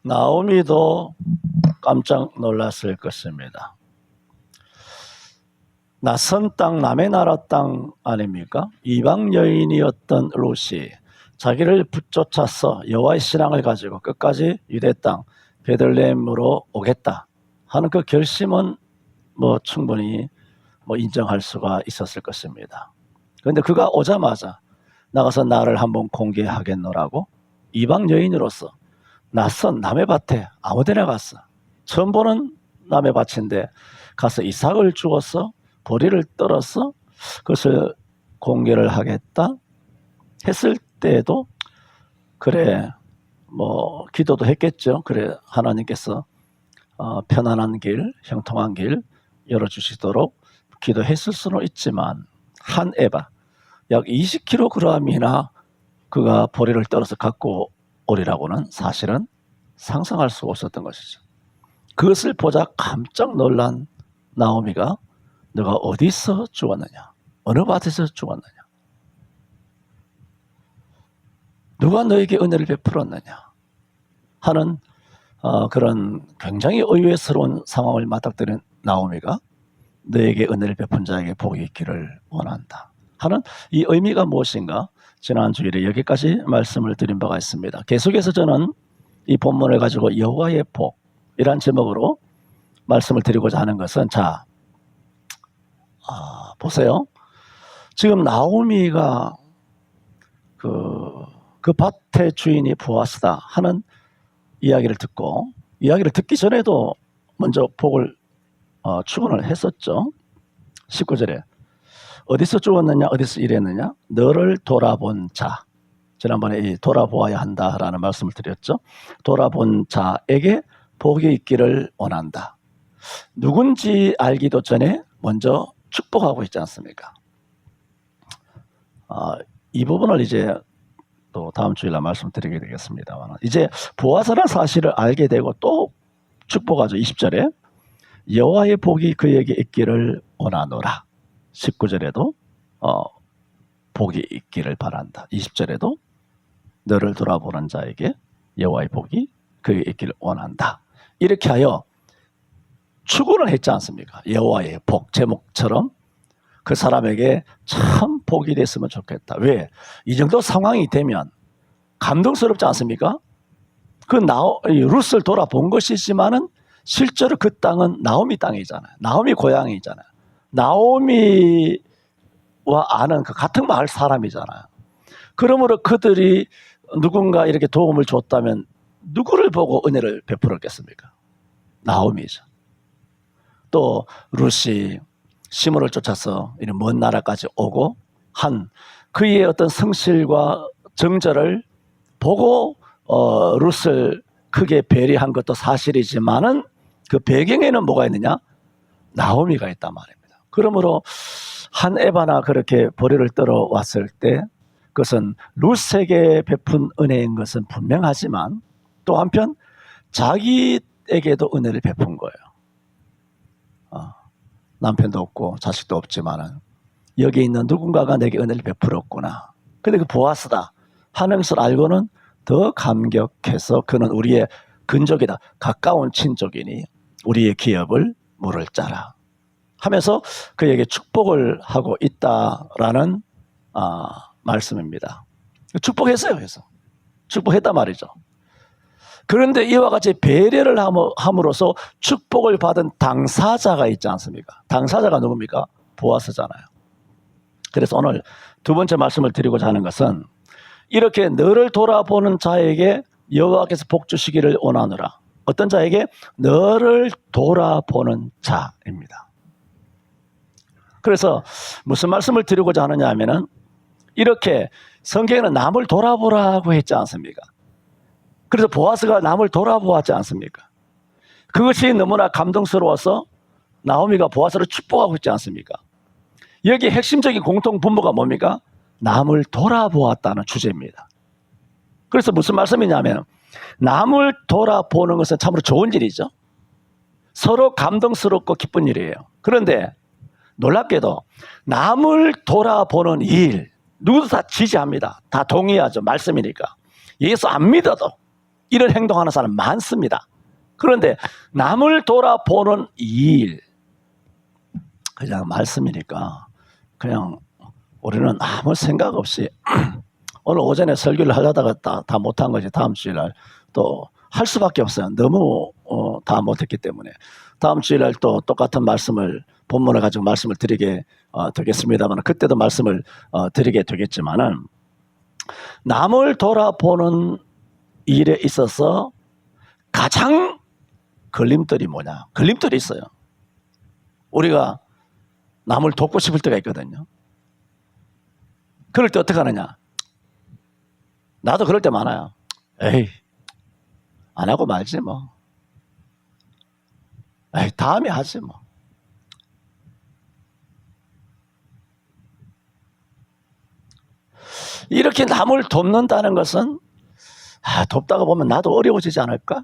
나오미도 깜짝 놀랐을 것입니다. 낯선 땅, 남의 나라 땅 아닙니까? 이방 여인이었던 룻이 자기를 붙쫓아서 여호와의 신앙을 가지고 끝까지 유대 땅 베들레헴으로 오겠다 하는 그 결심은 충분히 인정할 수가 있었을 것입니다. 그런데 그가 오자마자 나가서 나를 한번 공개하겠노라고 이방 여인으로서 낯선 남의 밭에 아무데나 갔어. 처음 보는 남의 밭인데 가서 이삭을 주어서 보리를 떨어서 그것을 공개를 하겠다 했을 때에도 그래 기도도 했겠죠. 그래 하나님께서 편안한 길, 형통한 길 열어주시도록 기도했을 수는 있지만 한 에바 약 20kg이나 그가 보리를 떨어서 갖고 오리라고는 사실은 상상할 수 없었던 것이죠. 그것을 보자 깜짝 놀란 나오미가 너가 어디서 죽었느냐? 어느 밭에서 죽었느냐? 누가 너에게 은혜를 베풀었느냐? 하는 그런 굉장히 의외스러운 상황을 맞닥뜨린 나오미가 너에게 은혜를 베푼 자에게 복이 있기를 원한다 하는 이 의미가 무엇인가 지난 주일에 여기까지 말씀을 드린 바가 있습니다. 계속해서 저는 이 본문을 가지고 여호와의 복이란 제목으로 말씀을 드리고자 하는 것은 보세요. 지금 나오미가 그 밭의 주인이 보아스다 하는 이야기를 듣기 전에도 먼저 복을 축원을 했었죠. 19절에 어디서 죽었느냐 어디서 일했느냐 너를 돌아본 자, 지난번에 이 돌아보아야 한다라는 말씀을 드렸죠. 돌아본 자에게 복이 있기를 원한다. 누군지 알기도 전에 먼저 축복하고 있지 않습니까? 이 부분을 이제 또 다음 주일날 말씀드리게 되겠습니다만, 이제 보아스라는 사실을 알게 되고 또 축복하죠. 20절에 여호와의 복이 그에게 있기를 원하노라. 19절에도 복이 있기를 바란다. 20절에도 너를 돌아보는 자에게 여호와의 복이 그에게 있기를 원한다. 이렇게 하여 축원을 했지 않습니까? 여호와의 복 제목처럼 그 사람에게 참 복이 됐으면 좋겠다. 왜? 이 정도 상황이 되면 감동스럽지 않습니까? 그 룻을 돌아본 것이지만은 실제로 그 땅은 나오미 땅이잖아요. 나오미 고향이잖아요. 나오미와 아는 그 같은 마을 사람이잖아요. 그러므로 그들이 누군가 이렇게 도움을 줬다면 누구를 보고 은혜를 베풀었겠습니까? 나오미죠. 또 룻이 시므를 쫓아서 이런 먼 나라까지 오고 한 그의 어떤 성실과 정절을 보고 룻을 크게 배려한 것도 사실이지만은 그 배경에는 뭐가 있느냐? 나오미가 있단 말입니다. 그러므로 한 에바나 그렇게 보리를 떨어 왔을 때 그것은 룻에게 베푼 은혜인 것은 분명하지만 또 한편 자기에게도 은혜를 베푼 거예요. 남편도 없고 자식도 없지만은 여기 있는 누군가가 내게 은혜를 베풀었구나. 근데 그 보아스다 하는 것을 알고는 더 감격해서 그는 우리의 근족이다. 가까운 친족이니 우리의 기업을 물을 짜라 하면서 그에게 축복을 하고 있다라는 말씀입니다. 축복했어요. 그래서 축복했단 말이죠. 그런데 이와 같이 배려를 함으로써 축복을 받은 당사자가 있지 않습니까? 당사자가 누굽니까? 보아스잖아요. 그래서 오늘 두 번째 말씀을 드리고자 하는 것은 이렇게 너를 돌아보는 자에게 여호와께서 복 주시기를 원하노라. 어떤 자에게? 너를 돌아보는 자입니다. 그래서 무슨 말씀을 드리고자 하느냐 하면은 이렇게 성경에는 남을 돌아보라고 했지 않습니까? 그래서 보아스가 남을 돌아보았지 않습니까? 그것이 너무나 감동스러워서 나오미가 보아스를 축복하고 있지 않습니까? 여기 핵심적인 공통 분모가 뭡니까? 남을 돌아보았다는 주제입니다. 그래서 무슨 말씀이냐면 남을 돌아보는 것은 참으로 좋은 일이죠. 서로 감동스럽고 기쁜 일이에요. 그런데 놀랍게도 남을 돌아보는 일 누구도 다 지지합니다. 다 동의하죠. 말씀이니까. 예수 안 믿어도 이런 행동하는 사람 많습니다. 그런데 남을 돌아보는 일, 그냥 말씀이니까 그냥 우리는 아무 생각 없이 오늘 오전에 설교를 하려다가 다 못한 거지. 다음 주일날 또 할 수밖에 없어요. 너무 다 못했기 때문에 다음 주일날 또 똑같은 말씀을 본문을 가지고 말씀을 드리게 되겠습니다만 그때도 말씀을 드리게 되겠지만은 남을 돌아보는 일에 있어서 가장 걸림돌이 뭐냐? 걸림돌이 있어요. 우리가 남을 돕고 싶을 때가 있거든요. 그럴 때 어떻게 하느냐? 나도 그럴 때 많아요. 에이, 안 하고 말지 뭐. 에이, 다음에 하지 뭐. 이렇게 남을 돕는다는 것은 돕다가 보면 나도 어려워지지 않을까?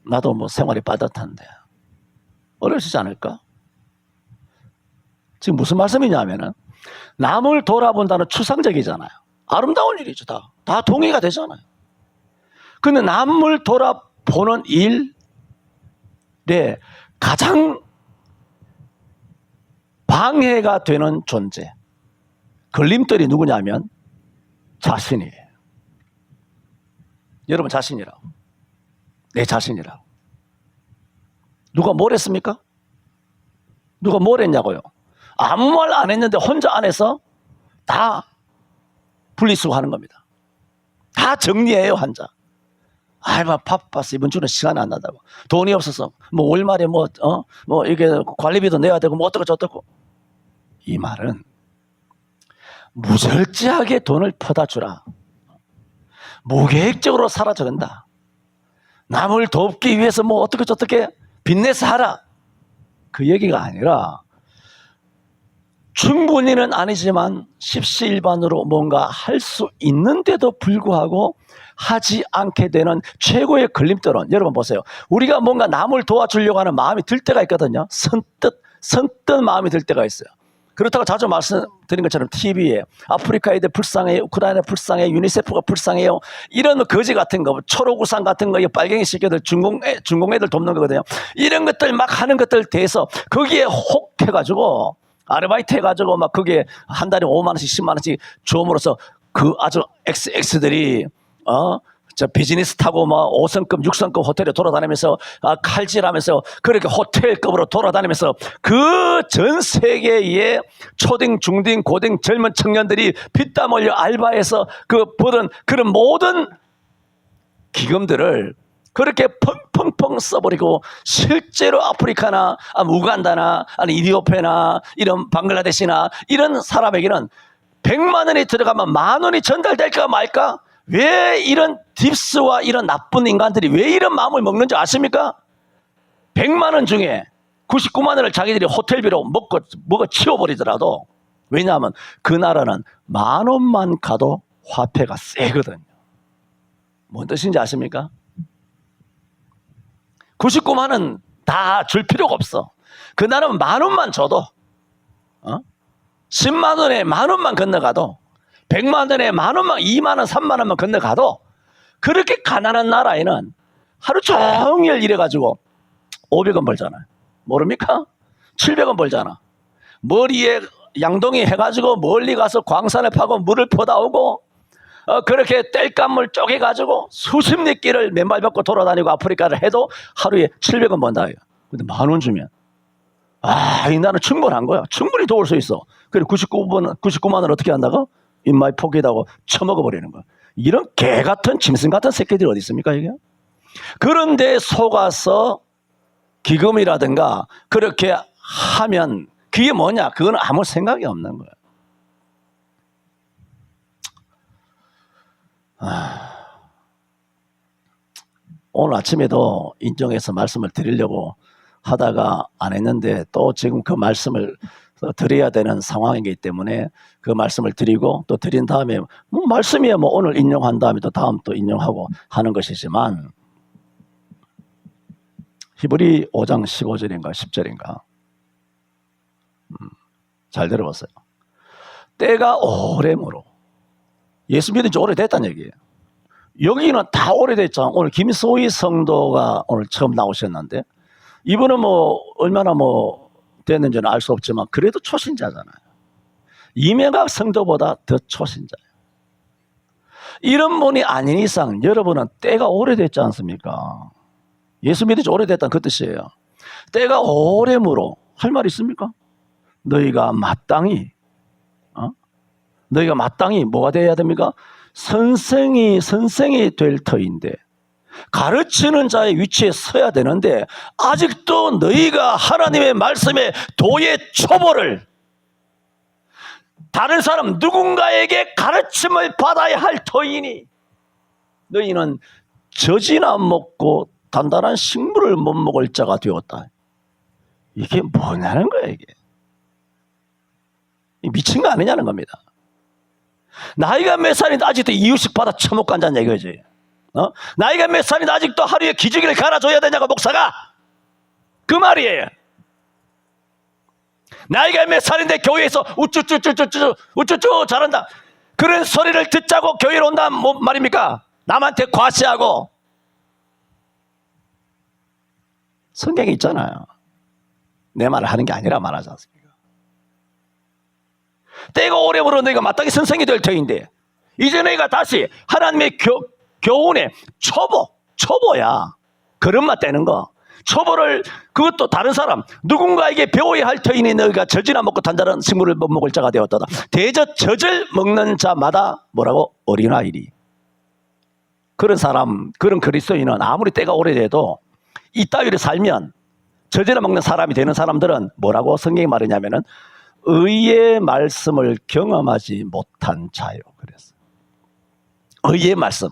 나도 뭐 생활이 빠듯한데 어려워지지 않을까? 지금 무슨 말씀이냐면은 남을 돌아본다는 추상적이잖아요. 아름다운 일이죠. 다 동의가 되잖아요. 근데 남을 돌아보는 일에 가장 방해가 되는 존재, 걸림돌이 누구냐면 자신이에요. 여러분 자신이라고. 내 자신이라고. 누가 뭘 했습니까? 누가 뭘 했냐고요? 아무 말 안 했는데 혼자 안에서 다 분리수거하는 겁니다. 다 정리해요, 혼자. 바빴어. 이번 주는 시간이 안 나다고. 돈이 없어서 뭐 월말에 이게 관리비도 내야 되고 뭐 어떻고 저떻고. 이 말은 무절제하게 돈을 퍼다 주라. 무계획적으로 살아야 된다. 남을 돕기 위해서 뭐 어떻게 저떻게 빚내서 하라. 그 얘기가 아니라 충분히는 아니지만 십시일반으로 뭔가 할 수 있는데도 불구하고 하지 않게 되는 최고의 걸림돌은 여러분 보세요. 우리가 뭔가 남을 도와주려고 하는 마음이 들 때가 있거든요. 선뜻 마음이 들 때가 있어요. 그렇다고 자주 말씀드린 것처럼 TV에 아프리카 애들 불쌍해요, 우크라이나 불쌍해요, 유니세프가 불쌍해요, 이런 거지 같은 거, 초록우산 같은 거, 빨갱이 새끼들 중공 애들 돕는 거거든요. 이런 것들 막 하는 것들 대해서 거기에 혹 해가지고 아르바이트 해가지고 막 거기에 한 달에 5만 원씩 10만 원씩 주음으로써 그 아주 XX들이 저 비즈니스 타고 막 5성급 6성급 호텔에 돌아다니면서 칼질하면서 그렇게 호텔급으로 돌아다니면서 그 전 세계의 초딩 중딩 고딩 젊은 청년들이 피땀 흘려 알바해서 그 버는 그런 모든 기금들을 그렇게 펑펑펑 써버리고 실제로 아프리카나 우간다나 아니 이디오피아나 이런 방글라데시나 이런 사람에게는 100만 원이 들어가면 10,000원이 전달될까 말까? 왜 이런 딥스와 이런 나쁜 인간들이 왜 이런 마음을 먹는지 아십니까? 100만 원 중에 99만 원을 자기들이 호텔비로 먹어 치워버리더라도 왜냐하면 그 나라는 10,000원만 가도 화폐가 세거든요. 뭔 뜻인지 아십니까? 99만 원 다 줄 필요가 없어. 그 나라는 10,000원만 줘도 10만 원에 10,000원만 건너가도 100만 원에 10,000원만 2만 원 3만 원만 건너가도 그렇게 가난한 나라에는 하루 종일 일해가지고 500원 벌잖아요. 모릅니까? 700원 벌잖아. 머리에 양동이 해가지고 멀리 가서 광산을 파고 물을 퍼다 오고 그렇게 땔감을 쪼개가지고 수십 리 길을 맨발 걷고 돌아다니고 아프리카를 해도 하루에 700원 번다. 근데 10,000원 주면 이 나라는 충분한 거야. 충분히 도울 수 있어. 그리고 99만 원 어떻게 한다고? 입마에 포기하고 처먹어버리는 거야. 이런 개 같은 짐승 같은 새끼들이 어디 있습니까 이게? 그런데 속아서 기금이라든가 그렇게 하면 그게 뭐냐? 그건 아무 생각이 없는 거야. 오늘 아침에도 인정해서 말씀을 드리려고 하다가 안 했는데 또 지금 그 말씀을 드려야 되는 상황이기 때문에 그 말씀을 드리고 또 드린 다음에 말씀이야 오늘 인용한 다음에 또 다음 또 인용하고 하는 것이지만 히브리 5장 15절인가 10절인가 잘 들어보세요. 때가 오래므로 예수 믿은 지 오래됐다는 얘기예요. 여기는 다 오래됐잖아. 오늘 김소희 성도가 오늘 처음 나오셨는데, 이분은 뭐 얼마나 뭐 됐는지는 알 수 없지만 그래도 초신자잖아요. 이명학 성도보다 더 초신자예요. 이런 분이 아닌 이상 여러분은 때가 오래됐지 않습니까? 예수 믿은 지 오래됐다는 그 뜻이에요. 때가 오래므로 할 말 있습니까? 너희가 마땅히 뭐가 되어야 됩니까? 선생이 될 터인데, 가르치는 자의 위치에 서야 되는데 아직도 너희가 하나님의 말씀의 도의 초보를, 다른 사람 누군가에게 가르침을 받아야 할 터이니 너희는 젖이나 먹고 단단한 식물을 못 먹을 자가 되었다. 이게 뭐냐는 거야. 이게 미친 거 아니냐는 겁니다. 나이가 몇 살인데 아직도 이유식 받아 처먹고 앉았냐 이거지. 나이가 몇 살인데 아직도 하루에 기저귀를 갈아줘야 되냐고 목사가, 그 말이에요. 나이가 몇 살인데 교회에서 우쭈쭈 잘한다, 그런 소리를 듣자고 교회로 온다 뭐 말입니까? 남한테 과시하고. 성경에 있잖아요. 내 말을 하는 게 아니라 말하지 않습니까? 때가 오래므로 너희가 마땅히 선생이 될 터인데, 이제 너희가 다시 하나님의 교훈의 초보야. 그릇만 떼는 거. 초보를, 그것도 다른 사람 누군가에게 배워야 할 터이니 너희가 젖이나 먹고 단단한 식물을 못 먹을 자가 되었다. 대저 젖을 먹는 자마다 뭐라고? 어린아이리. 그런 사람, 그런 그리스도인은 아무리 때가 오래돼도 이따위로 살면 젖이나 먹는 사람이 되는 사람들은 뭐라고 성경이 말하냐면은 의의 말씀을 경험하지 못한 자요. 그랬어요. 의의 말씀.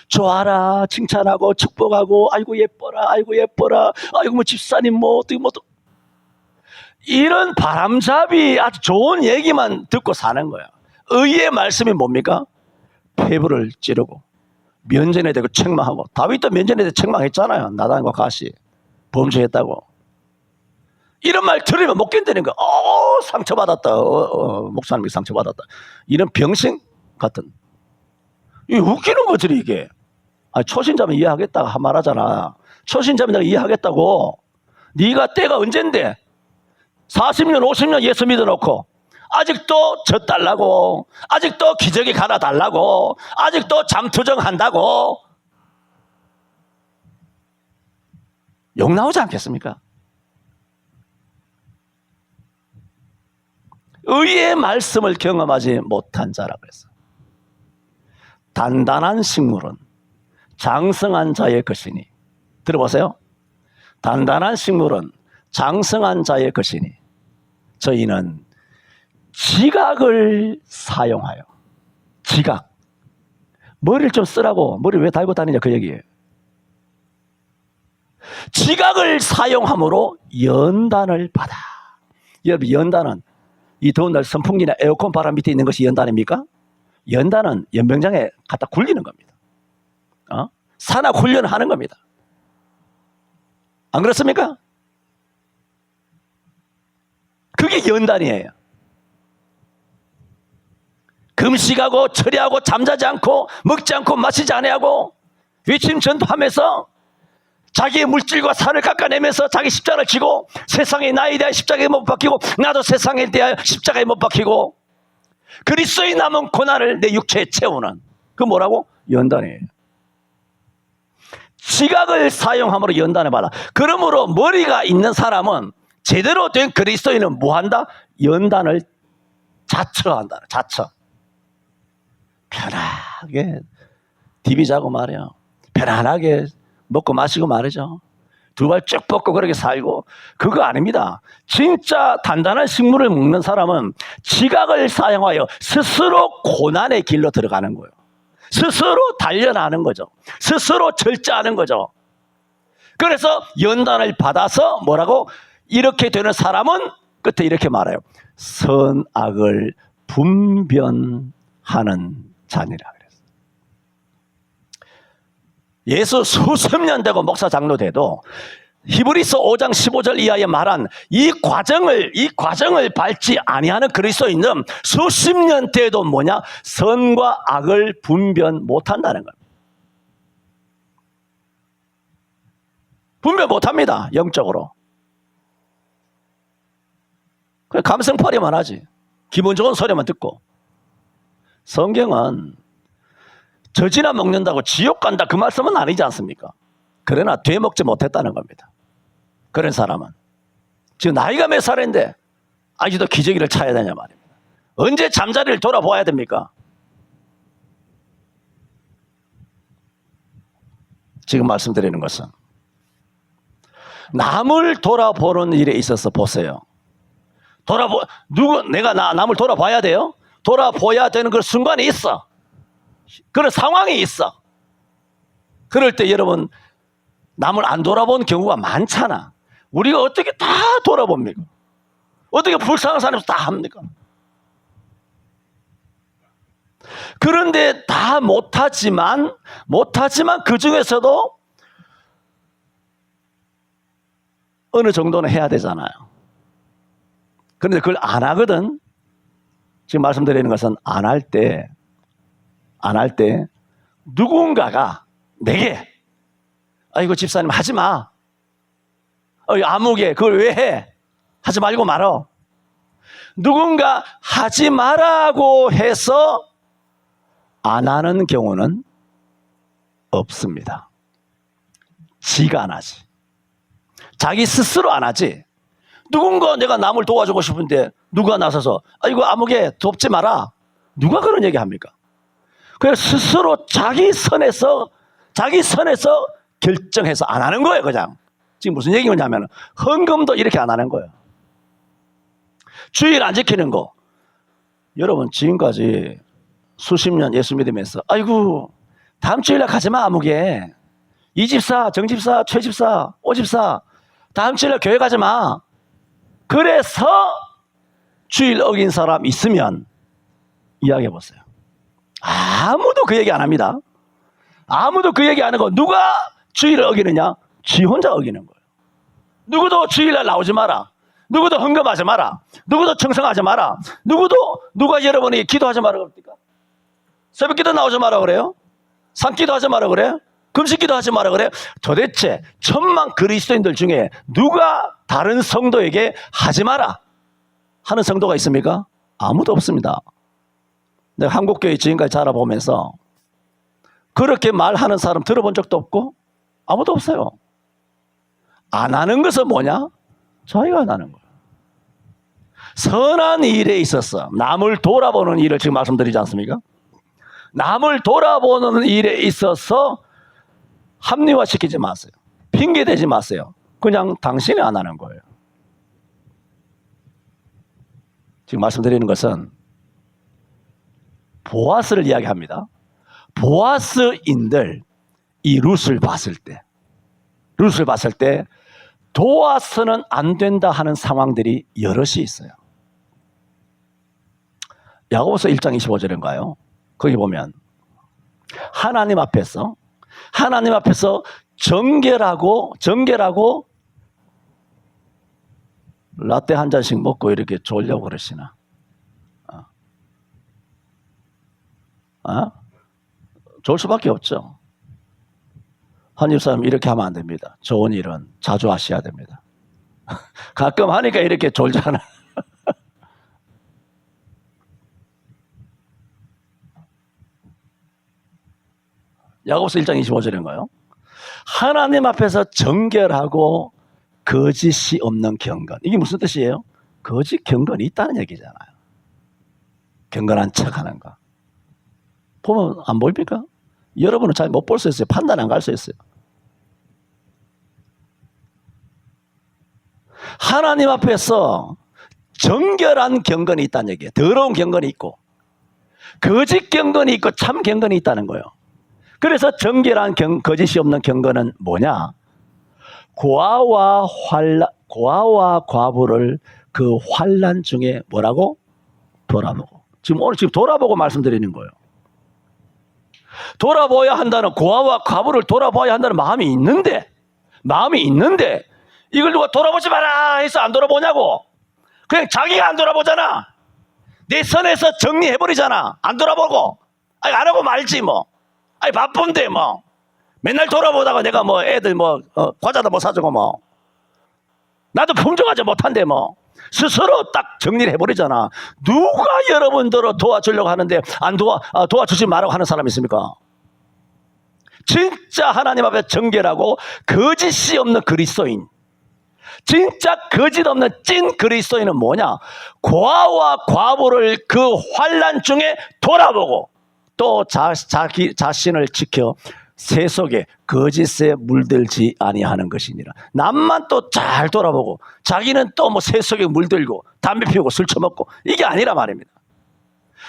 좋아라, 칭찬하고 축복하고, 아이고 예뻐라, 아이고 예뻐라, 아이고 뭐 집사님 뭐 어떻게 뭐 이런 바람잡이 아주 좋은 얘기만 듣고 사는 거야. 의의 말씀이 뭡니까? 폐부를 찌르고 면전에 대고 책망하고. 다윗도 면전에 대고 책망했잖아요. 나단과 가시 범죄했다고. 이런 말 들으면 못 견디는 거야. 상처받았다. 목사님이 상처받았다. 이런 병신 같은. 이 웃기는 거지 이게. 초신자면 이해하겠다고 말하잖아. 초신자면 내가 이해하겠다고. 네가 때가 언젠데 40년 50년 예수 믿어놓고 아직도 젖 달라고, 아직도 기저귀 갈아달라고, 아직도 잠투정한다고. 욕 나오지 않겠습니까? 의의 말씀을 경험하지 못한 자라고 했어. 단단한 식물은 장성한 자의 것이니. 들어보세요. 단단한 식물은 장성한 자의 것이니 저희는 지각을 사용하여. 지각. 머리를 좀 쓰라고. 머리 왜 달고 다니냐 그 얘기예요. 지각을 사용함으로 연단을 받아. 여러분, 연단은 이 더운 날 선풍기나 에어컨 바람 밑에 있는 것이 연단입니까? 연단은 연병장에 갖다 굴리는 겁니다. 산악 훈련을 하는 겁니다. 안 그렇습니까? 그게 연단이에요. 금식하고 철야하고 잠자지 않고 먹지 않고 마시지 않아하고 외침 전도하면서 자기의 물질과 살을 깎아내면서 자기 십자가를 지고 세상에 나에 대한 십자가에 못 박히고 나도 세상에 대하여 십자가에 못 박히고 그리스도의 남은 고난을 내 육체에 채우는, 그 뭐라고? 연단이에요. 지각을 사용함으로 연단을 받아. 그러므로 머리가 있는 사람은, 제대로 된 그리스도인은 뭐 한다? 연단을 자처한다. 자처. 편하게 디비 자고 말이야. 편안하게 먹고 마시고 말이죠. 두 발 쭉 뻗고 그렇게 살고. 그거 아닙니다. 진짜 단단한 식물을 먹는 사람은 지각을 사용하여 스스로 고난의 길로 들어가는 거예요. 스스로 단련하는 거죠. 스스로 절제하는 거죠. 그래서 연단을 받아서 뭐라고? 이렇게 되는 사람은 끝에 이렇게 말해요. 선악을 분별하는 자니라 그랬어요. 예수 수십 년 되고 목사 장로 돼도 히브리서 5장 15절 이하에 말한 이 과정을 밟지 아니하는 그리스도인은 수십 년 때도 뭐냐? 선과 악을 분별 못한다는 겁니다. 분별 못합니다. 영적으로. 그냥 감성팔이만 하지. 기분 좋은 소리만 듣고. 성경은 젖이나 먹는다고 지옥 간다 그 말씀은 아니지 않습니까? 그러나 되먹지 못했다는 겁니다. 그런 사람은. 지금 나이가 몇 살인데 아직도 기저귀를 차야 되냐 말입니다. 언제 잠자리를 돌아보아야 됩니까? 지금 말씀드리는 것은 남을 돌아보는 일에 있어서 보세요. 내가 남을 돌아봐야 돼요? 돌아봐야 되는 그 순간이 있어. 그런 상황이 있어. 그럴 때 여러분, 남을 안 돌아본 경우가 많잖아. 우리가 어떻게 다 돌아봅니까? 어떻게 불쌍한 사람을 다 합니까? 그런데 다 못하지만 그 중에서도 어느 정도는 해야 되잖아요. 그런데 그걸 안 하거든. 지금 말씀드리는 것은 안 할 때 누군가가 내게 아이고 집사님 하지 마. 아무개 그걸 왜 해? 하지 말고 말어. 누군가 하지 말라고 해서 안 하는 경우는 없습니다. 지가 안 하지. 자기 스스로 안 하지. 누군가 내가 남을 도와주고 싶은데 누가 나서서 이거 아무개 돕지 마라. 누가 그런 얘기 합니까? 그래서 스스로 자기 선에서 결정해서 안 하는 거예요. 그냥. 지금 무슨 얘기냐면 헌금도 이렇게 안 하는 거예요. 주일 안 지키는 거. 여러분 지금까지 수십 년 예수 믿으면서 아이고 다음 주일날 가지 마 아무개. 이집사, 정집사, 최집사, 오집사 다음 주일날 교회 가지 마. 그래서 주일 어긴 사람 있으면 이야기해 보세요. 아무도 그 얘기 안 합니다. 아무도 그 얘기 안 하고 누가 주일을 어기느냐? 지 혼자 어기는 거예요. 누구도 주일날 나오지 마라. 누구도 헌금하지 마라. 누구도 청성하지 마라. 누가 여러분이 기도하지 마라 그럽니까? 새벽기도 나오지 마라 그래요? 산기도 하지 마라 그래? 금식기도 하지 마라 그래? 도대체 천만 그리스도인들 중에 누가 다른 성도에게 하지 마라 하는 성도가 있습니까? 아무도 없습니다. 내가 한국교회 지금까지 자라보면서 그렇게 말하는 사람 들어본 적도 없고 아무도 없어요. 안 하는 것은 뭐냐? 자기가 안 하는 거예요. 선한 일에 있어서 남을 돌아보는 일을 지금 말씀드리지 않습니까? 남을 돌아보는 일에 있어서 합리화시키지 마세요. 핑계대지 마세요. 그냥 당신이 안 하는 거예요. 지금 말씀드리는 것은 보아스를 이야기합니다. 보아스인들 이 룻을 봤을 때 도와서는 안 된다 하는 상황들이 여럿이 있어요. 야고보서 1장 25절인가요? 거기 보면 하나님 앞에서 정결하고 라떼 한 잔씩 먹고 이렇게 졸려고 그러시나? 좋을 수밖에 없죠. 한입 사람 이렇게 하면 안 됩니다. 좋은 일은 자주 하셔야 됩니다. 가끔 하니까 이렇게 졸잖아. 야고보서 1장 25절인가요? 하나님 앞에서 정결하고 거짓이 없는 경건. 이게 무슨 뜻이에요? 거짓 경건이 있다는 얘기잖아요. 경건한 척하는 거. 보면 안 보입니까? 여러분은 잘 못 볼 수 있어요. 판단 안 갈 수 있어요. 하나님 앞에서 정결한 경건이 있다는 얘기예요. 더러운 경건이 있고 거짓 경건이 있고 참 경건이 있다는 거예요. 그래서 정결한 거짓이 없는 경건은 뭐냐? 고아와 과부를 그 환난 중에 뭐라고? 돌아보고. 지금 돌아보고 말씀드리는 거예요. 돌아봐야 한다는, 고아와 과부를 돌아봐야 한다는 마음이 있는데 이걸 누가 돌아보지 마라 해서 안 돌아보냐고. 그냥 자기가 안 돌아보잖아. 내 선에서 정리해버리잖아. 안 돌아보고 안 하고 말지 뭐. 바쁜데 뭐. 맨날 돌아보다가 내가 뭐 애들 뭐 과자도 못 사주고 뭐 나도 풍족하지 못한데 뭐 스스로 딱 정리를 해버리잖아. 누가 여러분들을 도와주려고 하는데 안 도와주지 말라고 하는 사람이 있습니까? 진짜 하나님 앞에 정결하고 거짓이 없는 그리스도인, 진짜 거짓 없는 찐 그리스도인은 뭐냐? 고아와 과부를 그 환난 중에 돌아보고 또 자기 자신을 지켜 세속에 거짓에 물들지 아니하는 것이니라. 남만 또 잘 돌아보고 자기는 또 뭐 세속에 물들고 담배 피우고 술 처먹고 이게 아니라 말입니다.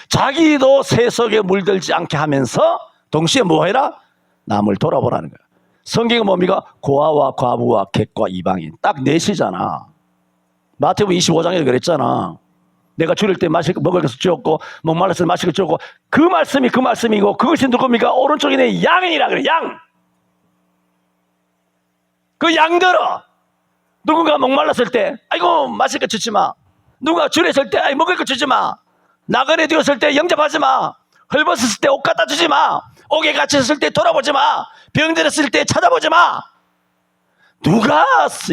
자기도 세속에 물들지 않게 하면서 동시에 뭐 해라? 남을 돌아보라는 거야. 성경은 뭡니까? 고아와 과부와 객과 이방인 딱 넷이잖아. 마태복음 25장에 그랬잖아. 내가 줄일 때 먹을 것을 주었고 목말랐을 때 마실 것을 주었고 그 말씀이고 그것이 누굽니까? 오른쪽에 있는 양이라 그래. 양. 그 양들어. 누군가 목말랐을 때 아이고 마실 것 주지 마. 누가 줄였을 때 아이 먹을 것 주지 마. 나그네 되었을 때 영접하지 마. 헐벗었을 때 옷 갖다 주지 마. 옥에 갇혔을 때 돌아보지 마. 병들었을 때 찾아보지 마. 누가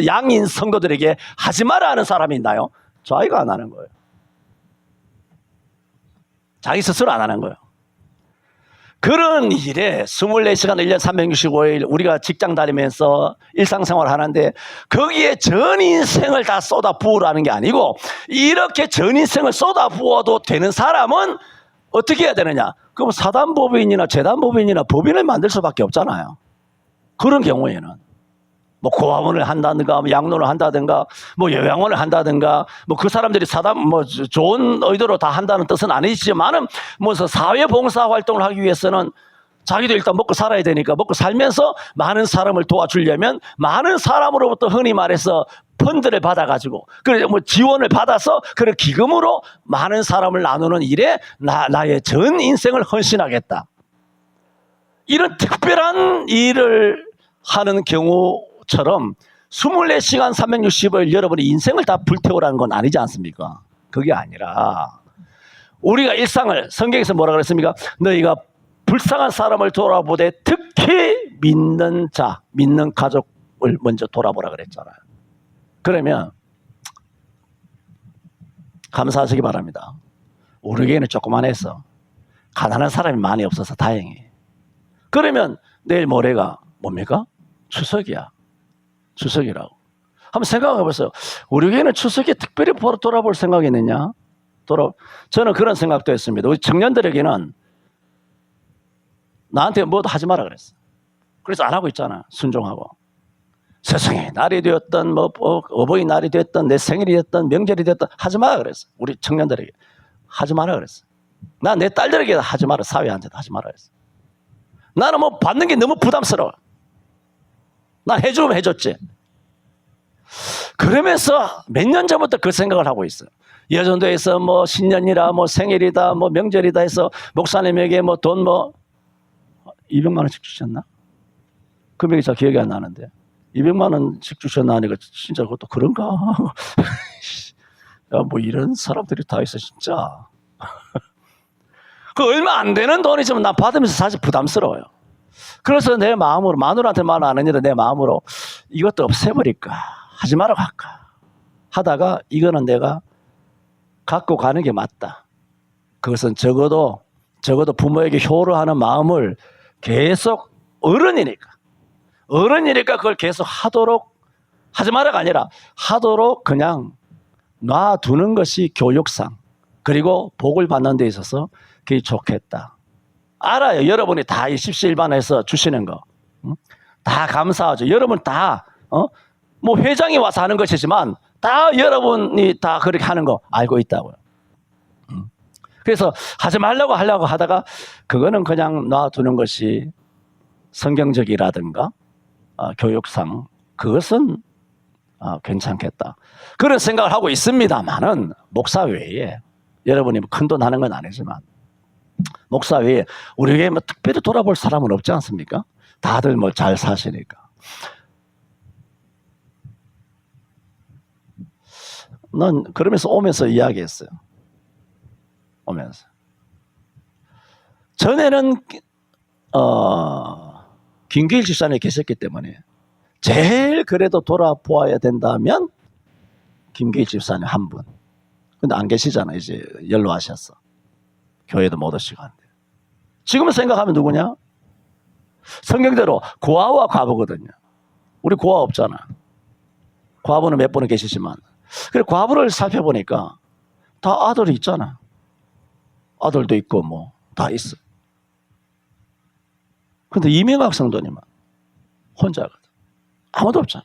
양인 성도들에게 하지 마라 하는 사람이 있나요? 자기가 안 하는 거예요. 자기 스스로 안 하는 거예요. 그런 일에 24시간 1년 365일 우리가 직장 다니면서 일상생활을 하는데 거기에 전 인생을 다 쏟아 부으라는 게 아니고 이렇게 전 인생을 쏟아 부어도 되는 사람은 어떻게 해야 되느냐? 그럼 사단법인이나 재단법인이나 법인을 만들 수밖에 없잖아요. 그런 경우에는 뭐 고아원을 한다든가 뭐 양로를 한다든가 뭐 요양원을 한다든가 뭐 그 사람들이 뭐 좋은 의도로 다 한다는 뜻은 아니지만은 뭐 사회 봉사 활동을 하기 위해서는 자기도 일단 먹고 살아야 되니까 먹고 살면서 많은 사람을 도와주려면 많은 사람으로부터 흔히 말해서 펀드를 받아가지고 그래 뭐 지원을 받아서 그런 기금으로 많은 사람을 나누는 일에 나의 전 인생을 헌신하겠다. 이런 특별한 일을 하는 경우처럼 24시간 365일 여러분의 인생을 다 불태우라는 건 아니지 않습니까? 그게 아니라 우리가 일상을 성경에서 뭐라 그랬습니까? 너희가 불쌍한 사람을 돌아보되 특히 믿는 자, 믿는 가족을 먼저 돌아보라 그랬잖아요. 그러면 감사하시기 바랍니다. 우리 교회는 조그만해서 가난한 사람이 많이 없어서 다행이에요. 그러면 내일 모레가 뭡니까? 추석이야. 추석이라고. 한번 생각해 보세요. 우리 교회는 추석에 특별히 돌아볼 생각이 있느냐? 저는 그런 생각도 했습니다. 우리 청년들에게는 나한테 뭐도 하지 마라 그랬어. 그래서 안 하고 있잖아. 순종하고. 세상에 날이 되었던 뭐 어버이날이 됐던 내 생일이 됐던 명절이 됐던 하지 마라 그랬어. 우리 청년들에게 하지 마라 그랬어. 나 내 딸들에게 하지 마라. 사회한테도 하지 마라 그랬어. 나는 뭐 받는 게 너무 부담스러워. 난 해주면 해줬지. 그러면서 몇 년 전부터 그 생각을 하고 있어요. 여전도에서 뭐 신년이라 뭐 생일이다 뭐 명절이다 해서 목사님에게 뭐 돈 뭐 200만 원씩 주셨나? 금액이 잘 기억이 안 나는데 200만 원씩 주셨나 하니까 진짜 그것도 그런가? 야, 뭐 이런 사람들이 다 있어 진짜. 그 얼마 안 되는 돈이지만 난 받으면서 사실 부담스러워요. 그래서 내 마음으로 마누라한테 말 안 했는데 내 마음으로 이것도 없애버릴까 하지 말라고 할까 하다가 이거는 내가 갖고 가는 게 맞다. 그것은 적어도 부모에게 효로하는 마음을 계속 어른이니까 그걸 계속 하도록 하지 말아가 아니라 하도록 그냥 놔두는 것이 교육상 그리고 복을 받는 데 있어서 그게 좋겠다. 알아요. 여러분이 다 이 십시일반에서 주시는 거 다 감사하죠. 여러분 다 뭐 회장이 와서 하는 것이지만 다 여러분이 다 그렇게 하는 거 알고 있다고요. 그래서 하지 말라고 하려고 하다가 그거는 그냥 놔두는 것이 성경적이라든가 교육상 그것은 괜찮겠다. 그런 생각을 하고 있습니다만은 목사 외에 여러분이 큰 돈 하는 건 아니지만 목사 외에 우리 교회에 뭐 특별히 돌아볼 사람은 없지 않습니까? 다들 뭐 잘 사시니까. 난 그러면서 오면서 이야기했어요. 오면서 전에는 김기일 집사님이 계셨기 때문에 제일 그래도 돌아보아야 된다면 김기일 집사님 한 분. 근데 안 계시잖아. 이제 연로하셨어. 교회도 못 오시고 한데. 지금 생각하면 누구냐? 성경대로 고아와 과부거든요. 우리 고아 없잖아. 과부는 몇 분은 계시지만. 그래 과부를 살펴보니까 다 아들이 있잖아. 아들도 있고 뭐 다 있어. 근데 이명학 성도님은 혼자거든. 아무도 없잖아.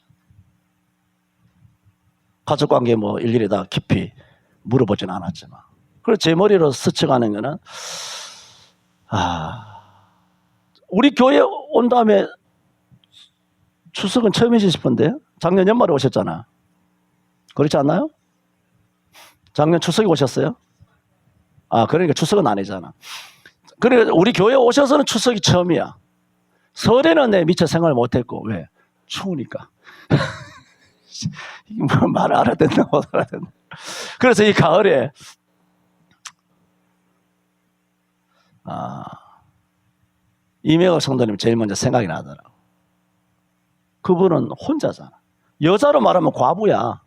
가족관계 뭐 일일이 다 깊이 물어보진 않았지만. 그래서 제 머리로 스쳐가는 거는 우리 교회 온 다음에 추석은 처음이시 싶은데 작년 연말에 오셨잖아. 그렇지 않나요? 작년 추석에 오셨어요? 그러니까 추석은 아니잖아. 그러니까 우리 교회 오셔서는 추석이 처음이야. 설에는 내 미처 생각을 못했고. 왜? 추우니까. 뭐 말 알아듣나 못 알아듣나. 그래서 이 가을에 이명호 성도님 제일 먼저 생각이 나더라고. 그분은 혼자잖아. 여자로 말하면 과부야.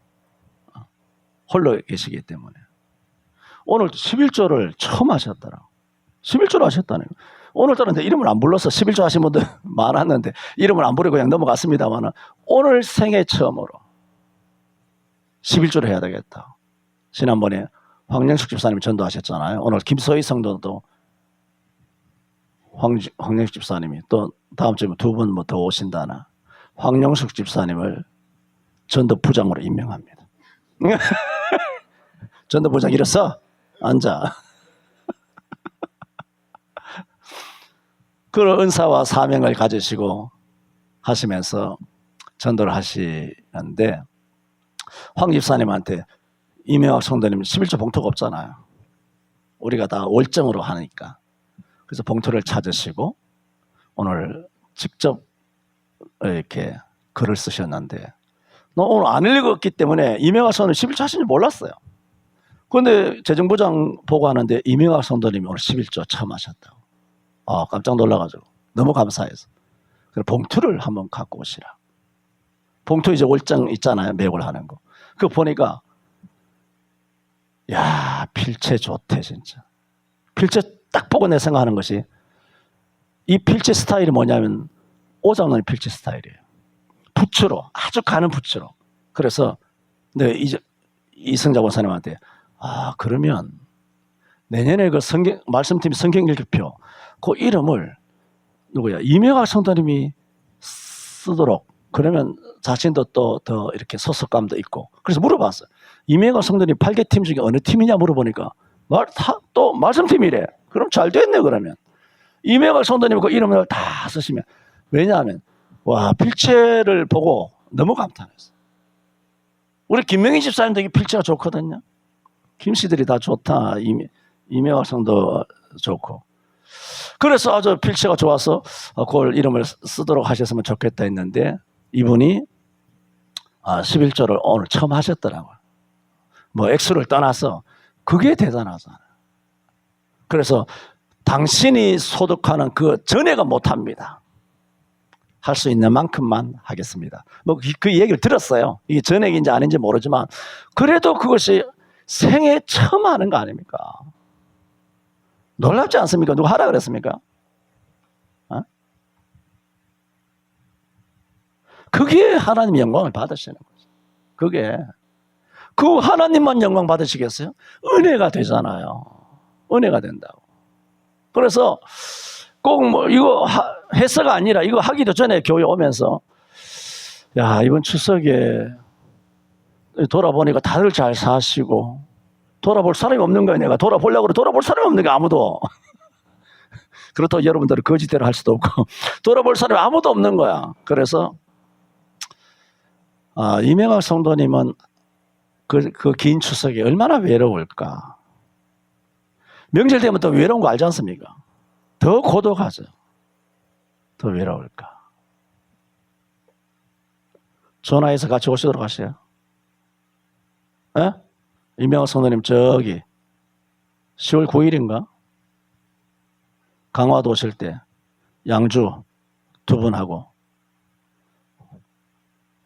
홀로 계시기 때문에. 오늘 11조를 처음 하셨더라고. 11조를 하셨다네요. 오늘따라 이름을 안 불러서 11조 하신 분들 많았는데 이름을 안 부르고 그냥 넘어갔습니다만 오늘 생애 처음으로 11조를 해야 되겠다. 지난번에 황영숙 집사님이 전도하셨잖아요. 오늘 김서희 성도도 황영숙 집사님이 또 다음 주에 두 분 더 오신다나 황영숙 집사님을 전도부장으로 임명합니다. 전도부장 일어서 앉아. 그런 은사와 사명을 가지시고 하시면서 전도를 하시는데 황 집사님한테 이명학 성도님 11조 봉투가 없잖아요. 우리가 다 월정으로 하니까. 그래서 봉투를 찾으시고 오늘 직접 이렇게 글을 쓰셨는데 너 오늘 안 읽었기 때문에 이명학 성도님 11조 하시는지 몰랐어요. 그런데 재정부장 보고하는데 이명학 성도님이 오늘 11조 처음 하셨다고. 깜짝 놀라가지고 너무 감사해서. 그래서 봉투를 한번 갖고 오시라. 봉투 이제 월정 있잖아요. 매월 하는 거. 그거 보니까 야 필체 좋대 진짜. 필체 딱 보고 내 생각하는 것이 이 필체 스타일이 뭐냐면 오장로의 필체 스타일이에요. 붓으로 아주 가는 붓으로. 그래서 내가 이성자 권사님한테 그러면 내년에 그 말씀팀 성경 읽기표 그 이름을 누구야 이명학 성도님이 쓰도록 그러면 자신도 또 더 이렇게 소속감도 있고 그래서 물어봤어요. 이명학 성도님 8개 팀 중에 어느 팀이냐 물어보니까 또 말씀팀이래. 그럼 잘 됐네. 그러면 이명학 성도님 그 이름을 다 쓰시면 왜냐하면 필체를 보고 너무 감탄했어요. 우리 김명희 집사님도 이 필체가 좋거든요. 김씨들이 다 좋다. 이명학 성도 좋고. 그래서 아주 필체가 좋아서 그걸 이름을 쓰도록 하셨으면 좋겠다 했는데 이분이 11조를 오늘 처음 하셨더라고요. 뭐 액수를 떠나서 그게 대단하잖아요. 그래서 당신이 소득하는 그 전액은 못합니다. 할 수 있는 만큼만 하겠습니다. 뭐 그 얘기를 들었어요. 이게 전액인지 아닌지 모르지만 그래도 그것이 생애 처음 하는 거 아닙니까? 놀랍지 않습니까? 누가 하라 그랬습니까? 그게 하나님 영광을 받으시는 거죠. 그게 그 하나님만 영광 받으시겠어요? 은혜가 되잖아요. 은혜가 된다고. 그래서 꼭 뭐 이거 해서가 아니라 이거 하기도 전에 교회 오면서 이번 추석에 돌아보니까 다들 잘 사시고 돌아볼 사람이 없는 거야. 내가 돌아보려고 그래. 돌아볼 사람이 없는 게 아무도. 그렇다고 여러분들은 거짓대로 할 수도 없고 돌아볼 사람이 아무도 없는 거야. 그래서 이명학 성도님은 그 긴 추석이 얼마나 외로울까. 명절 되면 또 외로운 거 알지 않습니까? 더 고독하죠. 더 외로울까. 전화해서 같이 오시도록 하세요. 이명학 성도님 저기 10월 9일인가 강화도 오실 때 양주 두 분하고.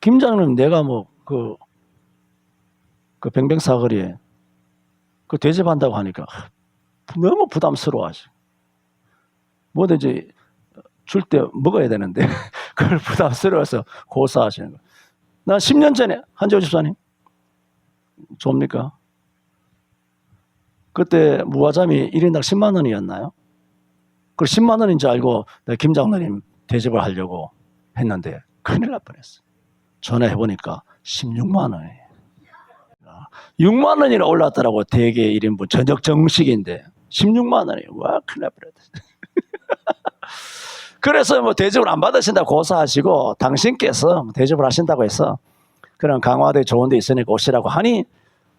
김장님 내가 뭐 그 뱅뱅사거리에 그 대접한다고 하니까 너무 부담스러워하시. 뭐든지 줄 때 먹어야 되는데 그걸 부담스러워서 고사하시는 거. 나 10년 전에 한재호 집사님 좁니까? 그때 무화잠이 1인당 10만 원이었나요? 그 10만 원인 줄 알고 내가 김 장로님 대접을 하려고 했는데 큰일 날 뻔했어. 전화해보니까 16만 원이에요. 6만 원이나 올랐더라고. 대게 1인분 저녁 정식인데 16만 원이에요. 와, 큰일 날 뻔했다. 그래서 뭐 대접을 안 받으신다고 고사하시고 당신께서 대접을 하신다고 해서 그런 강화도에 좋은 데 있으니까 오시라고 하니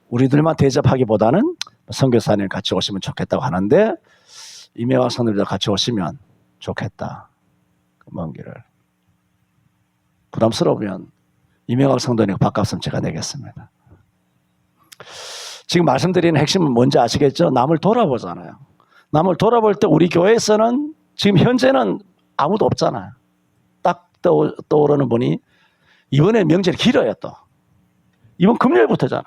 우리들만 대접하기보다는 선교사님 같이 오시면 좋겠다고 하는데 이명학 성도님도 같이 오시면 좋겠다. 먼 길을. 부담스러우면 이명학 성도님 밥값은 제가 내겠습니다. 지금 말씀드리는 핵심은 뭔지 아시겠죠? 남을 돌아보잖아요. 남을 돌아볼 때 우리 교회에서는 지금 현재는 아무도 없잖아요. 딱 떠오르는 분이 이번에 명절이 길어요 또. 이번 금요일부터잖아.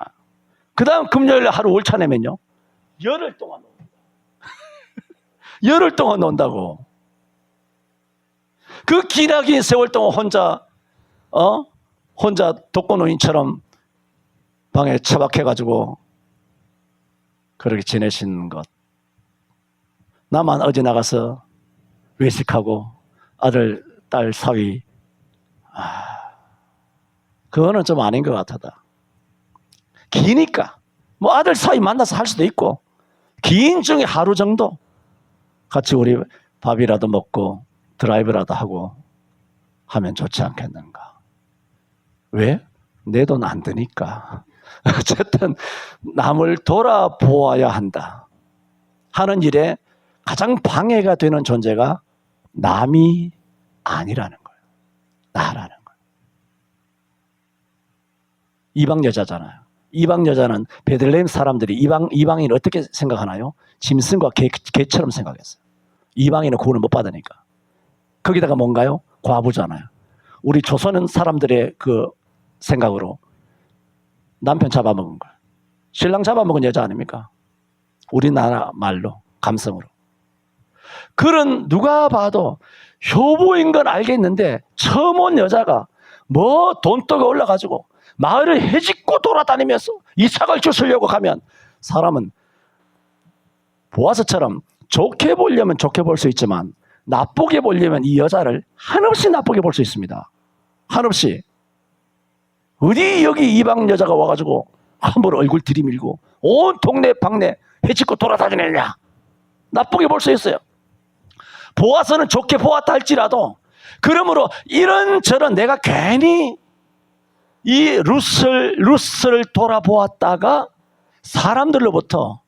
그 다음 금요일에 하루 월차 내면요. 열흘 동안 논다. 열흘 동안 논다고. 그 기나긴 세월 동안 혼자 독거노인처럼 방에 처박혀가지고 그렇게 지내신 것. 나만 어제 나가서 외식하고 아들, 딸 사위. 그거는 좀 아닌 것 같다. 기니까. 뭐 아들 사위 만나서 할 수도 있고 긴 중에 하루 정도 같이 우리 밥이라도 먹고 드라이브라도 하고 하면 좋지 않겠는가. 왜? 내 돈 안 드니까. 어쨌든 남을 돌아보아야 한다 하는 일에 가장 방해가 되는 존재가 남이 아니라는 거예요. 나라는 거예요. 이방 여자잖아요. 이방 여자는 베들레헴 사람들이 이방인을 어떻게 생각하나요? 짐승과 개처럼 생각했어요. 이방인은 구원을 못 받으니까. 거기다가 뭔가요? 과부잖아요. 우리 조선 사람들의 그 생각으로 남편 잡아먹은 거예요. 신랑 잡아먹은 여자 아닙니까? 우리나라 말로, 감성으로. 그런 누가 봐도 효보인 건 알겠는데 처음 온 여자가 뭐 돈독이 올라가지고 마을을 헤집고 돌아다니면서 이삭을 주스려고 가면 사람은 보아스처럼 좋게 보려면 좋게 볼 수 있지만 나쁘게 보려면 이 여자를 한없이 나쁘게 볼 수 있습니다. 한없이. 어디 여기 이방 여자가 와가지고 함부로 얼굴 들이밀고 온 동네 방네 헤집고 돌아다니느냐. 나쁘게 볼 수 있어요. 보아서는 좋게 보았다 할지라도 그러므로 이런저런 내가 괜히 이 루스를 돌아보았다가 사람들로부터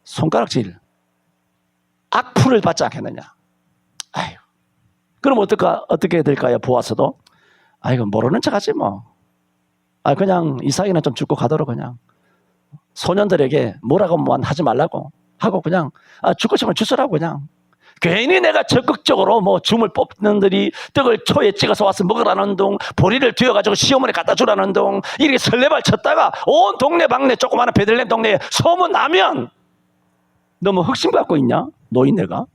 손가락질 악플을 받지 않겠느냐. 아유, 그럼 어떻게 될까요? 보아서도 아이고 모르는 척하지 뭐. 그냥 이삭이나 좀 죽고 가도록 그냥 소년들에게 뭐라고 하지 말라고 하고 그냥 죽고 싶으면 주스라고 그냥. 괜히 내가 적극적으로 뭐 줌을 뽑는들이 떡을 초에 찍어서 와서 먹으라는 둥 보리를 뒤어가지고 시어머니 갖다 주라는 둥 이렇게 설레발 쳤다가 온 동네 방네 조그마한 베들레헴 동네에 소문 나면 너 뭐 흑심 갖고 있냐? 노인네가?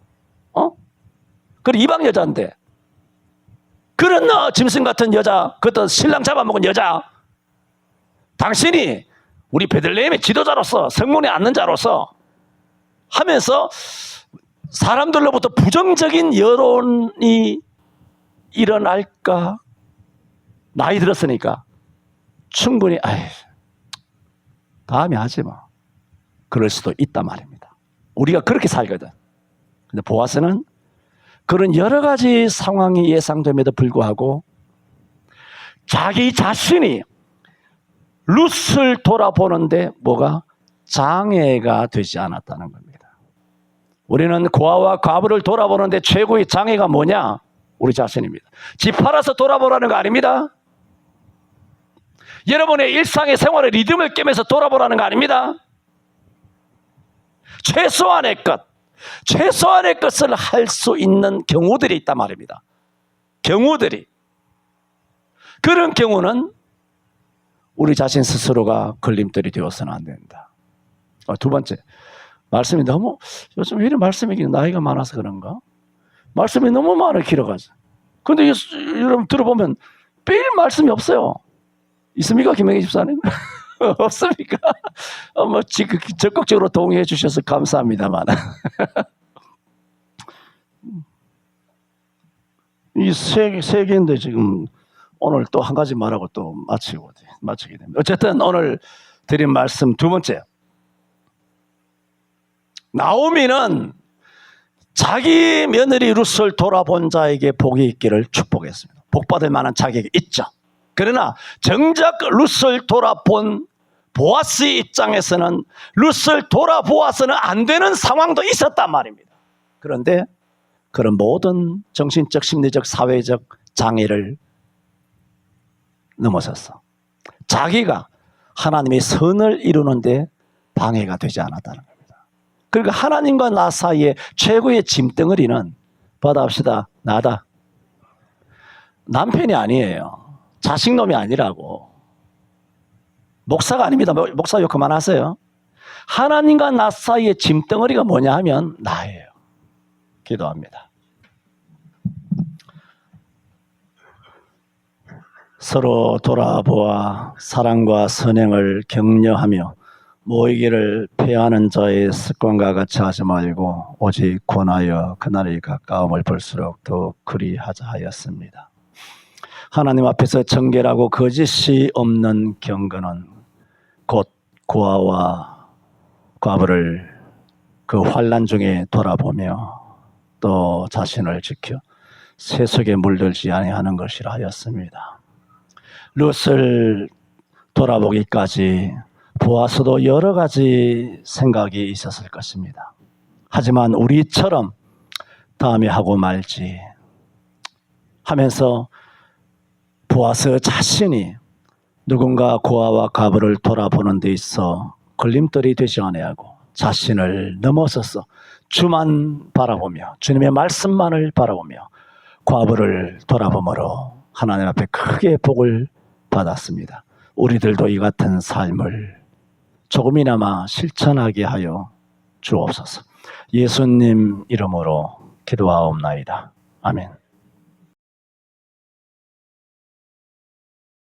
그래 이방 여자인데 그런 짐승 같은 여자 그것도 신랑 잡아먹은 여자 당신이 우리 베들레헴의 지도자로서 성문에 앉는 자로서 하면서 사람들로부터 부정적인 여론이 일어날까? 나이 들었으니까 충분히 다음에 하지 뭐. 그럴 수도 있단 말입니다. 우리가 그렇게 살거든. 근데 보아스는 그런 여러 가지 상황이 예상됨에도 불구하고 자기 자신이 룻을 돌아보는데 뭐가 장애가 되지 않았다는 겁니다. 우리는 고아와 과부를 돌아보는데 최고의 장애가 뭐냐? 우리 자신입니다. 집 팔아서 돌아보라는 거 아닙니다. 여러분의 일상의 생활의 리듬을 깨면서 돌아보라는 거 아닙니다. 최소한의 것을 할 수 있는 경우들이 있단 말입니다. 경우들이, 그런 경우는 우리 자신 스스로가 걸림돌이 되어서는 안 된다. 두 번째, 말씀이 너무, 요즘 왜 이렇게 말씀이 나이가 많아서 그런가? 말씀이 너무 많이 길어가지고. 근데 여러분 들어보면 뺄 말씀이 없어요. 있습니까, 김영희 집사님? 없습니까? 뭐 적극적으로 동의해 주셔서 감사합니다만. 이 세 개인데 지금 오늘 또 한 가지 말하고 또 마치게 됩니다. 어쨌든 오늘 드린 말씀 두 번째. 나오미는 자기 며느리 룻을 돌아본 자에게 복이 있기를 축복했습니다. 복받을 만한 자격이 있죠. 그러나 정작 룻을 돌아본 보아스의 입장에서는 룻을 돌아보아서는 안 되는 상황도 있었단 말입니다. 그런데 그런 모든 정신적, 심리적, 사회적 장애를 넘어섰어. 자기가 하나님의 선을 이루는데 방해가 되지 않았다는 겁니다. 그러니까 하나님과 나 사이에 최고의 짐덩어리는 받아봅시다. 나다. 남편이 아니에요. 자식놈이 아니라고. 목사가 아닙니다. 목사 욕 그만하세요. 하나님과 나 사이의 짐덩어리가 뭐냐 하면 나예요. 기도합니다. 서로 돌아보아 사랑과 선행을 격려하며 모이기를 패하는 자의 습관과 같이 하지 말고 오직 권하여 그날의 가까움을 볼수록 더 그리하자 하였습니다. 하나님 앞에서 정결하고 거짓이 없는 경건은 곧 고아와 과부를 그 환난 중에 돌아보며 또 자신을 지켜 세속에 물들지 아니하는 것이라 하였습니다. 룻을 돌아보기까지 보아서도 여러 가지 생각이 있었을 것입니다. 하지만 우리처럼 다음에 하고 말지 하면서 보아서 자신이 누군가 고아와 과부를 돌아보는 데 있어 걸림돌이 되지 아니하고 자신을 넘어서서 주만 바라보며 주님의 말씀만을 바라보며 과부를 돌아보므로 하나님 앞에 크게 복을 받았습니다. 우리들도 이 같은 삶을 조금이나마 실천하게 하여 주옵소서. 예수님 이름으로 기도하옵나이다. 아멘.